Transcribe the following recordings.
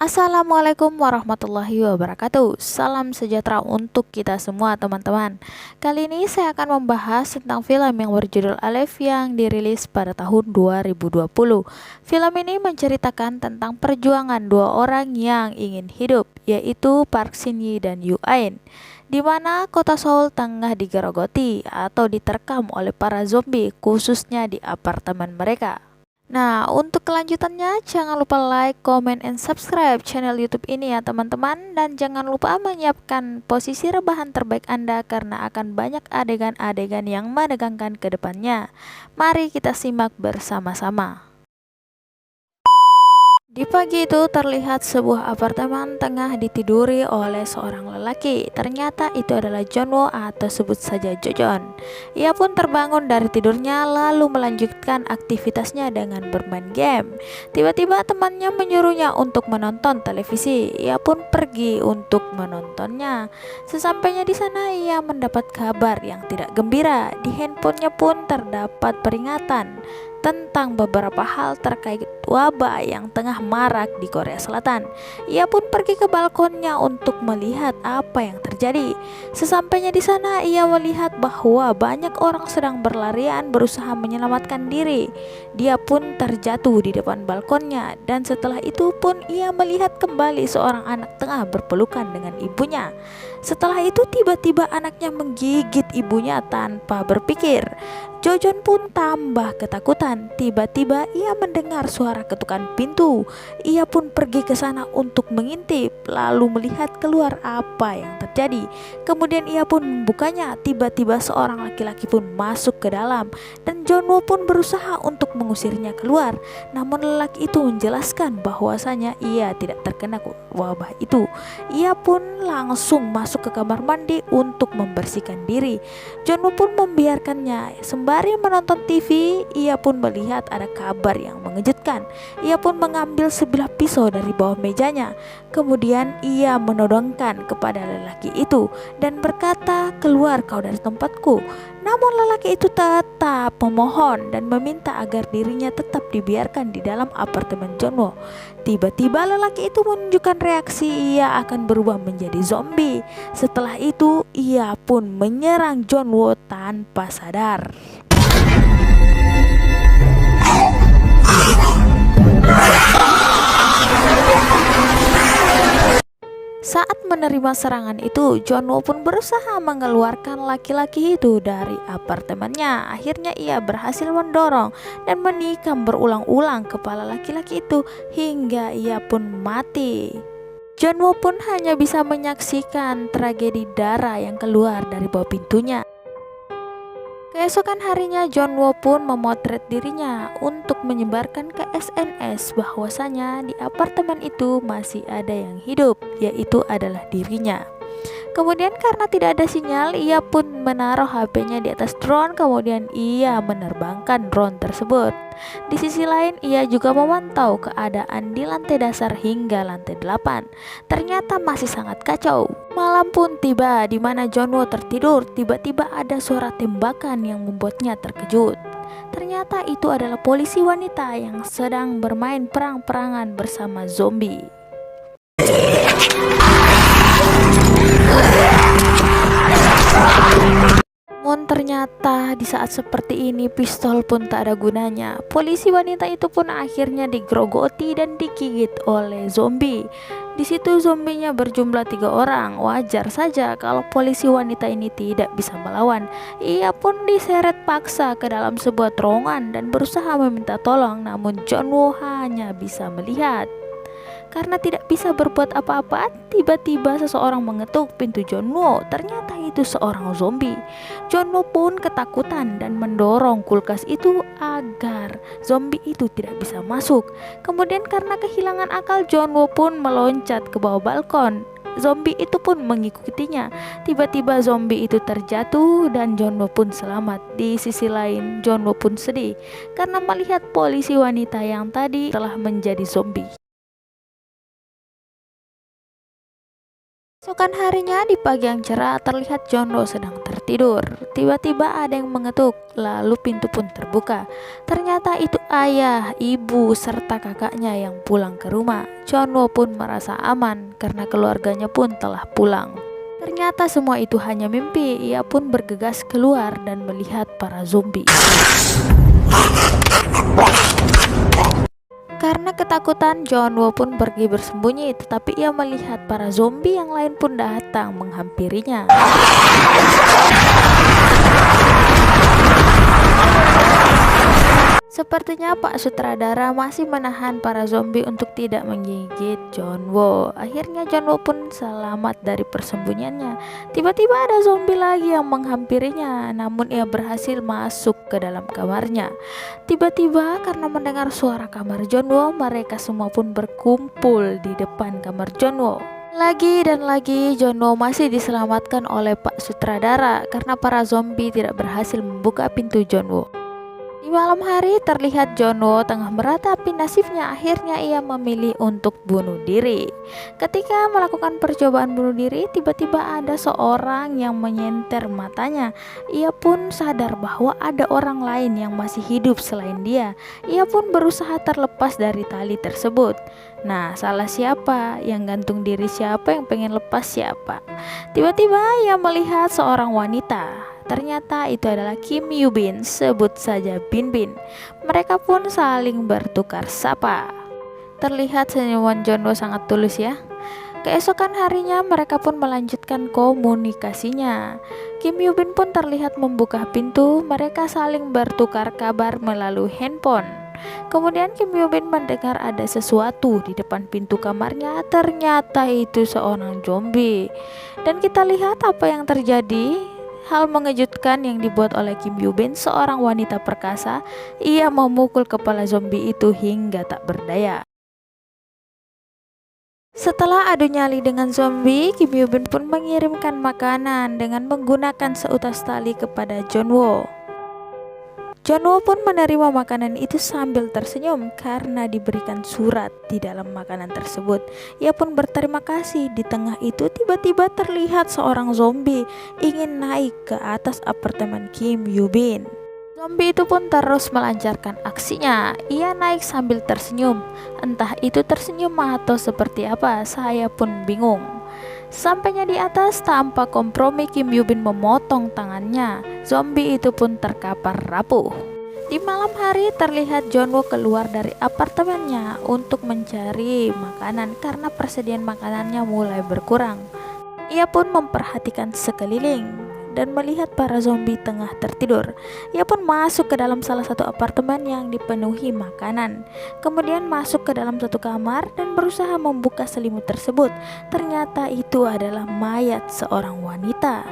Assalamualaikum warahmatullahi wabarakatuh. Salam sejahtera untuk kita semua teman-teman. Kali ini saya akan membahas tentang film yang berjudul Alif yang dirilis pada tahun 2020. Film ini menceritakan tentang perjuangan dua orang yang ingin hidup, yaitu Park Shin Hye dan Yoo Ain, di mana kota Seoul tengah digerogoti atau diterkam oleh para zombie, khususnya di apartemen mereka. Nah, untuk kelanjutannya jangan lupa like, comment, and subscribe channel YouTube ini ya teman-teman. Dan jangan lupa menyiapkan posisi rebahan terbaik Anda karena akan banyak adegan-adegan yang menegangkan ke depannya. Mari kita simak bersama-sama. Di pagi itu terlihat sebuah apartemen tengah ditiduri oleh seorang lelaki. Ternyata itu adalah Jonwo atau sebut saja Jojon. Ia pun terbangun dari tidurnya lalu melanjutkan aktivitasnya dengan bermain game. Tiba-tiba temannya menyuruhnya untuk menonton televisi. Ia pun pergi untuk menontonnya. Sesampainya di sana ia mendapat kabar yang tidak gembira. Di handphonenya pun terdapat peringatan tentang beberapa hal terkait wabah yang tengah marak di Korea Selatan. Ia pun pergi ke balkonnya untuk melihat apa yang terjadi. Sesampainya di sana, ia melihat bahwa banyak orang sedang berlarian berusaha menyelamatkan diri. Dia pun terjatuh di depan balkonnya, dan setelah itu pun ia melihat kembali seorang anak tengah berpelukan dengan ibunya. Setelah itu tiba-tiba anaknya menggigit ibunya tanpa berpikir. Jojon pun tambah ketakutan. Tiba-tiba ia mendengar suara ketukan pintu. Ia pun pergi ke sana untuk mengintip, lalu melihat keluar apa yang terjadi. Kemudian ia pun membukanya. Tiba-tiba seorang laki-laki pun masuk ke dalam, dan Jonwo pun berusaha untuk mengusirnya keluar. Namun lelaki itu menjelaskan bahwasanya ia tidak terkena wabah itu. Ia pun langsung masuk ke kamar mandi untuk membersihkan diri. Jonwo pun membiarkannya. Sembari menonton TV, ia pun melihat ada kabar yang mengejutkan. Ia pun mengambil sebilah pisau dari bawah mejanya. Kemudian ia menodongkan kepada lelaki itu dan berkata, "Keluar kau dari tempatku." Namun lelaki itu tetap memohon dan meminta agar dirinya tetap dibiarkan di dalam apartemen Jonwo. Tiba-tiba lelaki itu menunjukkan reaksi ia akan berubah menjadi zombie. Setelah itu ia pun menyerang Jonwo tanpa sadar. Saat menerima serangan itu, Jonwo pun berusaha mengeluarkan laki-laki itu dari apartemennya. Akhirnya ia berhasil mendorong dan menikam berulang-ulang kepala laki-laki itu hingga ia pun mati. Jonwo pun hanya bisa menyaksikan tragedi darah yang keluar dari bawah pintunya. Keesokan harinya, Jonwo pun memotret dirinya untuk menyebarkan ke SNS bahwasanya di apartemen itu masih ada yang hidup, yaitu adalah dirinya. Kemudian karena tidak ada sinyal, ia pun menaruh HP-nya di atas drone, kemudian ia menerbangkan drone tersebut. Di sisi lain, ia juga memantau keadaan di lantai dasar hingga lantai 8. Ternyata masih sangat kacau. Malam pun tiba di mana Jonwo tertidur. Tiba-tiba ada suara tembakan yang membuatnya terkejut. Ternyata itu adalah polisi wanita yang sedang bermain perang-perangan bersama zombie. Namun ternyata di saat seperti ini pistol pun tak ada gunanya. Polisi wanita itu pun akhirnya digerogoti dan digigit oleh zombie. Di situ zombinya berjumlah 3 orang. Wajar saja kalau polisi wanita ini tidak bisa melawan. Ia pun diseret paksa ke dalam sebuah terowongan dan berusaha meminta tolong, namun Jonwo hanya bisa melihat. Karena tidak bisa berbuat apa-apa, tiba-tiba seseorang mengetuk pintu Jonwo. Ternyata itu seorang zombie. Jonwo pun ketakutan dan mendorong kulkas itu agar zombie itu tidak bisa masuk. Kemudian karena kehilangan akal, Jonwo pun meloncat ke bawah balkon. Zombie itu pun mengikutinya. Tiba-tiba zombie itu terjatuh dan Jonwo pun selamat. Di sisi lain, Jonwo pun sedih karena melihat polisi wanita yang tadi telah menjadi zombie. Esokan harinya di pagi yang cerah terlihat Jonwo sedang tertidur. Tiba-tiba ada yang mengetuk, lalu pintu pun terbuka. Ternyata itu ayah, ibu, serta kakaknya yang pulang ke rumah. Jonwo pun merasa aman karena keluarganya pun telah pulang. Ternyata semua itu hanya mimpi. Ia pun bergegas keluar dan melihat para zombie. Karena ketakutan, Jonwo pun pergi bersembunyi, tetapi ia melihat para zombie yang lain pun datang menghampirinya. Sepertinya Pak Sutradara masih menahan para zombie untuk tidak menggigit Jonwo. Akhirnya Jonwo pun selamat dari persembunyiannya. Tiba-tiba ada zombie lagi yang menghampirinya, namun ia berhasil masuk ke dalam kamarnya. Tiba-tiba karena mendengar suara kamar Jonwo, mereka semua pun berkumpul di depan kamar Jonwo. Lagi dan lagi Jonwo masih diselamatkan oleh Pak Sutradara karena para zombie tidak berhasil membuka pintu Jonwo. Di malam hari terlihat Jonwo tengah meratapi nasibnya. Akhirnya ia memilih untuk bunuh diri. Ketika melakukan percobaan bunuh diri, tiba-tiba ada seorang yang menyenter matanya. Ia pun sadar bahwa ada orang lain yang masih hidup selain dia. Ia pun berusaha terlepas dari tali tersebut. Nah, salah siapa? Yang gantung diri siapa? Yang pengen lepas siapa? Tiba-tiba ia melihat seorang wanita. Ternyata itu adalah Kim Yoo Bin, sebut saja Bin Bin. Mereka pun saling bertukar sapa. Terlihat senyuman Jonwo sangat tulus ya. Keesokan harinya mereka pun melanjutkan komunikasinya. Kim Yoo Bin pun terlihat membuka pintu. Mereka saling bertukar kabar melalui handphone. Kemudian Kim Yoo Bin mendengar ada sesuatu di depan pintu kamarnya. Ternyata itu seorang zombie. Dan kita lihat apa yang terjadi. Hal mengejutkan yang dibuat oleh Kim Yoo Bin, seorang wanita perkasa. Ia memukul kepala zombie itu hingga tak berdaya. Setelah adu nyali dengan zombie, Kim Yoo Bin pun mengirimkan makanan dengan menggunakan seutas tali kepada Jonwo. Jonwo pun menerima makanan itu sambil tersenyum karena diberikan surat di dalam makanan tersebut. Ia pun berterima kasih. Di tengah itu tiba-tiba terlihat seorang zombie ingin naik ke atas apartemen Kim Yoo Bin. Zombie itu pun terus melancarkan aksinya. Ia naik sambil tersenyum. Entah itu tersenyum atau seperti apa, saya pun bingung. Sampainya di atas, tanpa kompromi Kim Yoo Bin memotong tangannya. Zombie itu pun terkapar rapuh. Di malam hari terlihat Jonwo keluar dari apartemennya untuk mencari makanan karena persediaan makanannya mulai berkurang. Ia pun memperhatikan sekeliling dan melihat para zombie tengah tertidur. Ia pun masuk ke dalam salah satu apartemen yang dipenuhi makanan. Kemudian masuk ke dalam satu kamar dan berusaha membuka selimut tersebut. Ternyata itu adalah mayat seorang wanita.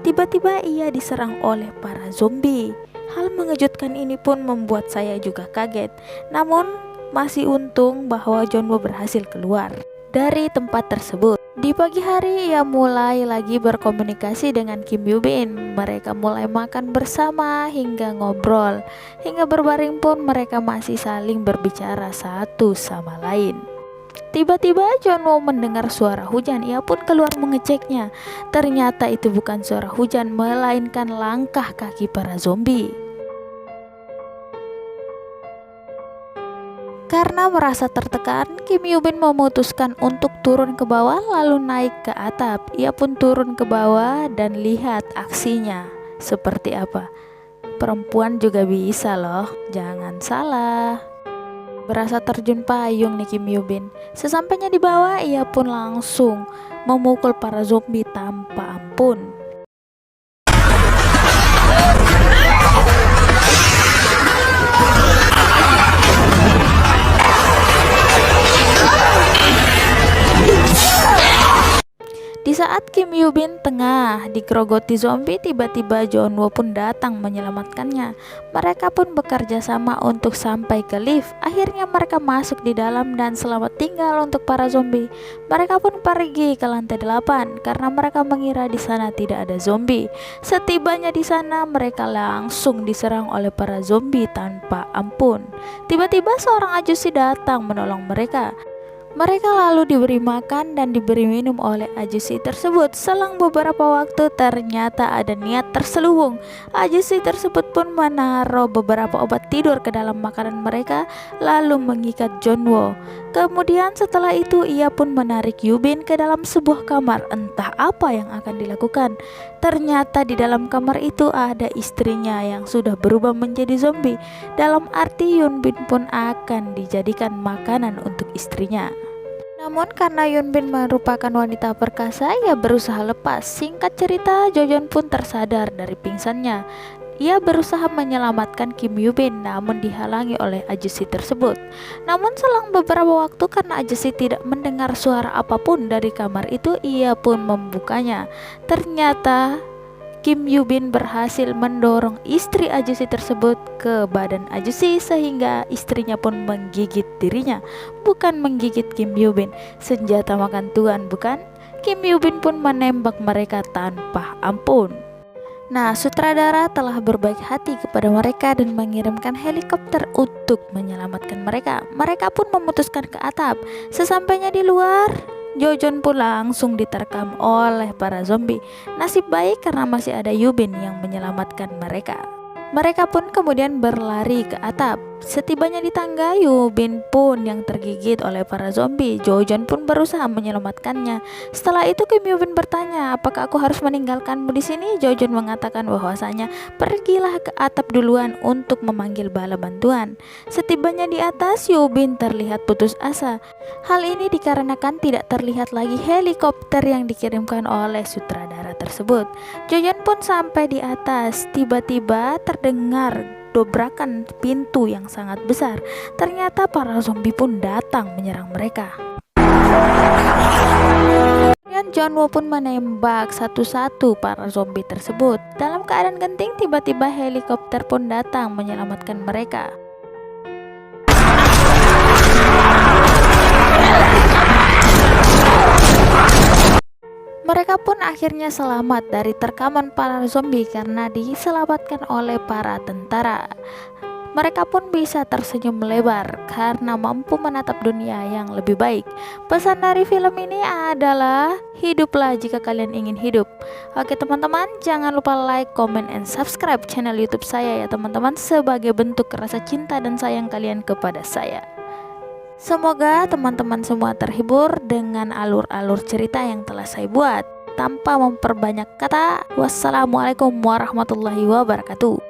Tiba-tiba ia diserang oleh para zombie. Hal mengejutkan ini pun membuat saya juga kaget. Namun masih untung bahwa Jonwo berhasil keluar dari tempat tersebut. Di pagi hari ia mulai lagi berkomunikasi dengan Kim Yoo Bin. Mereka mulai makan bersama hingga ngobrol. Hingga berbaring pun mereka masih saling berbicara satu sama lain. Tiba-tiba Jonwo mendengar suara hujan. Ia pun keluar mengeceknya. Ternyata itu bukan suara hujan, melainkan langkah kaki para zombie. Karena merasa tertekan, Kim Yoo Bin memutuskan untuk turun ke bawah lalu naik ke atap. Ia pun turun ke bawah dan lihat aksinya seperti apa. Perempuan juga bisa loh, jangan salah. Berasa terjun payung nih Kim Yoo Bin. Sesampainya di bawah, ia pun langsung memukul para zombie tanpa ampun. Di saat Kim Yoo Bin tengah digerogoti zombie, tiba-tiba Jonwo pun datang menyelamatkannya. Mereka pun bekerja sama untuk sampai ke lift. Akhirnya mereka masuk di dalam dan selamat tinggal untuk para zombie. Mereka pun pergi ke lantai 8 karena mereka mengira di sana tidak ada zombie. Setibanya di sana, mereka langsung diserang oleh para zombie tanpa ampun. Tiba-tiba seorang ajusi datang menolong mereka. Mereka lalu diberi makan dan diberi minum oleh ajusi tersebut. Selang beberapa waktu ternyata ada niat terselubung. Ajusi tersebut pun menaruh beberapa obat tidur ke dalam makanan mereka lalu mengikat Junwo. Kemudian setelah itu ia pun menarik Yubin ke dalam sebuah kamar. Entah apa yang akan dilakukan. Ternyata di dalam kamar itu ada istrinya yang sudah berubah menjadi zombie. Dalam arti Yunbin pun akan dijadikan makanan untuk istrinya. Namun karena Yunbin merupakan wanita perkasa, ia berusaha lepas. Singkat cerita, Jojon pun tersadar dari pingsannya. Ia berusaha menyelamatkan Kim Yubin, namun dihalangi oleh ajusi tersebut. Namun selang beberapa waktu karena ajusi tidak mendengar suara apapun dari kamar itu, ia pun membukanya. Ternyata Kim Yubin berhasil mendorong istri ajusi tersebut ke badan ajusi sehingga istrinya pun menggigit dirinya, bukan menggigit Kim Yubin. Senjata makan tuan, bukan? Kim Yubin pun menembak mereka tanpa ampun. Nah, sutradara telah berbaik hati kepada mereka dan mengirimkan helikopter untuk menyelamatkan mereka. Mereka pun memutuskan ke atap. Sesampainya di luar, Jojon pun langsung diterkam oleh para zombie. Nasib baik karena masih ada Yubin yang menyelamatkan mereka. Mereka pun kemudian berlari ke atap. Setibanya di tangga, Yubin pun yang tergigit oleh para zombie. Jojon pun berusaha menyelamatkannya. Setelah itu Kim Yubin bertanya, apakah aku harus meninggalkanmu di sini? Jojon mengatakan bahwasanya pergilah ke atap duluan untuk memanggil bala bantuan. Setibanya di atas, Yubin terlihat putus asa. Hal ini dikarenakan tidak terlihat lagi helikopter yang dikirimkan oleh sutradara tersebut. Jojon pun sampai di atas. Tiba-tiba terdengar dobrakan pintu yang sangat besar. Ternyata para zombie pun datang menyerang mereka. Dan Junwo pun menembak satu-satu para zombie tersebut. Dalam keadaan genting, tiba-tiba helikopter pun datang menyelamatkan mereka. Mereka pun akhirnya selamat dari terkaman para zombie karena diselamatkan oleh para tentara. Mereka pun bisa tersenyum lebar karena mampu menatap dunia yang lebih baik. Pesan dari film ini adalah hiduplah jika kalian ingin hidup. Oke teman-teman, jangan lupa like, comment, and subscribe channel YouTube saya ya teman-teman, sebagai bentuk rasa cinta dan sayang kalian kepada saya. Semoga teman-teman semua terhibur dengan alur-alur cerita yang telah saya buat. Tanpa memperbanyak kata, wassalamualaikum warahmatullahi wabarakatuh.